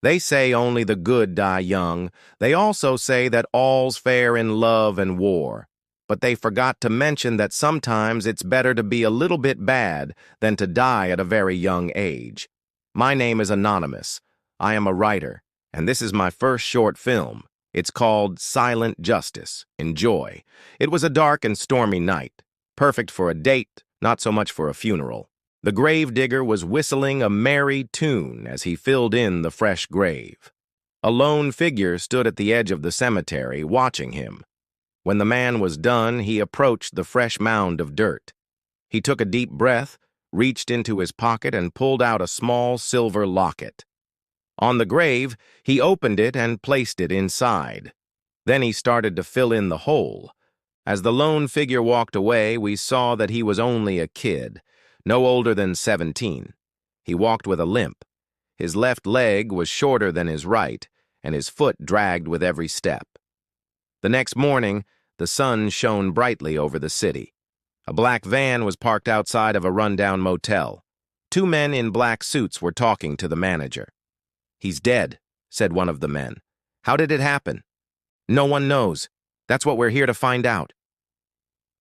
They say only the good die young. They also say that all's fair in love and war. But they forgot to mention that sometimes it's better to be a little bit bad than to die at a very young age. My name is Anonymous. I am a writer, and this is my first short film. It's called Silent Justice. Enjoy. It was a dark and stormy night, perfect for a date, not so much for a funeral. The gravedigger was whistling a merry tune as he filled in the fresh grave. A lone figure stood at the edge of the cemetery, watching him. When the man was done, he approached the fresh mound of dirt. He took a deep breath, reached into his pocket, and pulled out a small silver locket. On the grave, he opened it and placed it inside. Then he started to fill in the hole. As the lone figure walked away, we saw that he was only a kid, no older than 17. He walked with a limp. His left leg was shorter than his right, and his foot dragged with every step. The next morning, the sun shone brightly over the city. A black van was parked outside of a rundown motel. Two men in black suits were talking to the manager. "He's dead," said one of the men. "How did it happen?" "No one knows. That's what we're here to find out."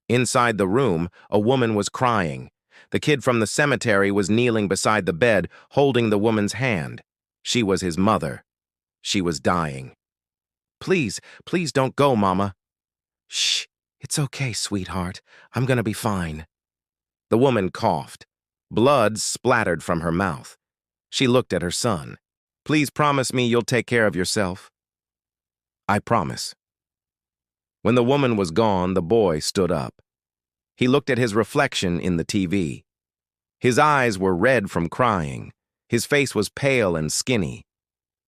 Inside the room, a woman was crying. The kid from the cemetery was kneeling beside the bed, holding the woman's hand. She was his mother. She was dying. "Please, please don't go, Mama." "Shh, it's okay, sweetheart. I'm gonna be fine." The woman coughed. Blood splattered from her mouth. She looked at her son. "Please promise me you'll take care of yourself." "I promise." When the woman was gone, the boy stood up. He looked at his reflection in the TV. His eyes were red from crying. His face was pale and skinny.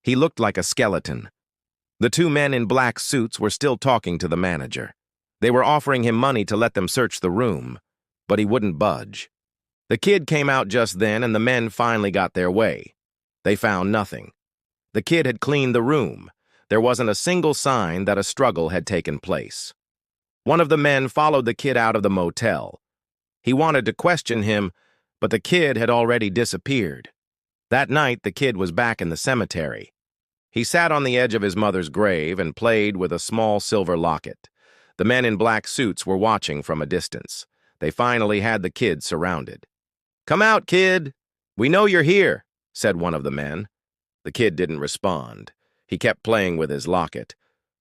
He looked like a skeleton. The two men in black suits were still talking to the manager. They were offering him money to let them search the room, but he wouldn't budge. The kid came out just then, and the men finally got their way. They found nothing. The kid had cleaned the room. There wasn't a single sign that a struggle had taken place. One of the men followed the kid out of the motel. He wanted to question him, but the kid had already disappeared. That night, the kid was back in the cemetery. He sat on the edge of his mother's grave and played with a small silver locket. The men in black suits were watching from a distance. They finally had the kid surrounded. "Come out, kid! We know you're here," said one of the men. The kid didn't respond. He kept playing with his locket.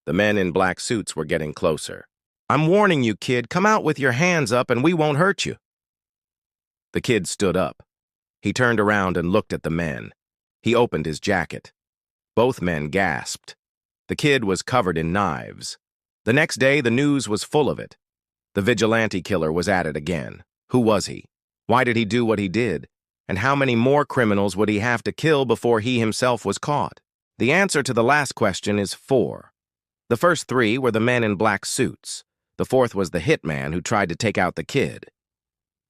The men in black suits were getting closer. "I'm warning you, kid. Come out with your hands up and we won't hurt you." The kid stood up. He turned around and looked at the men. He opened his jacket. Both men gasped. The kid was covered in knives. The next day, the news was full of it. The vigilante killer was at it again. Who was he? Why did he do what he did? And how many more criminals would he have to kill before he himself was caught? The answer to the last question is 4. The first 3 were the men in black suits. The fourth was the hitman who tried to take out the kid.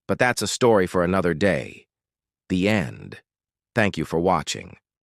But that's a story for another day. The end. Thank you for watching.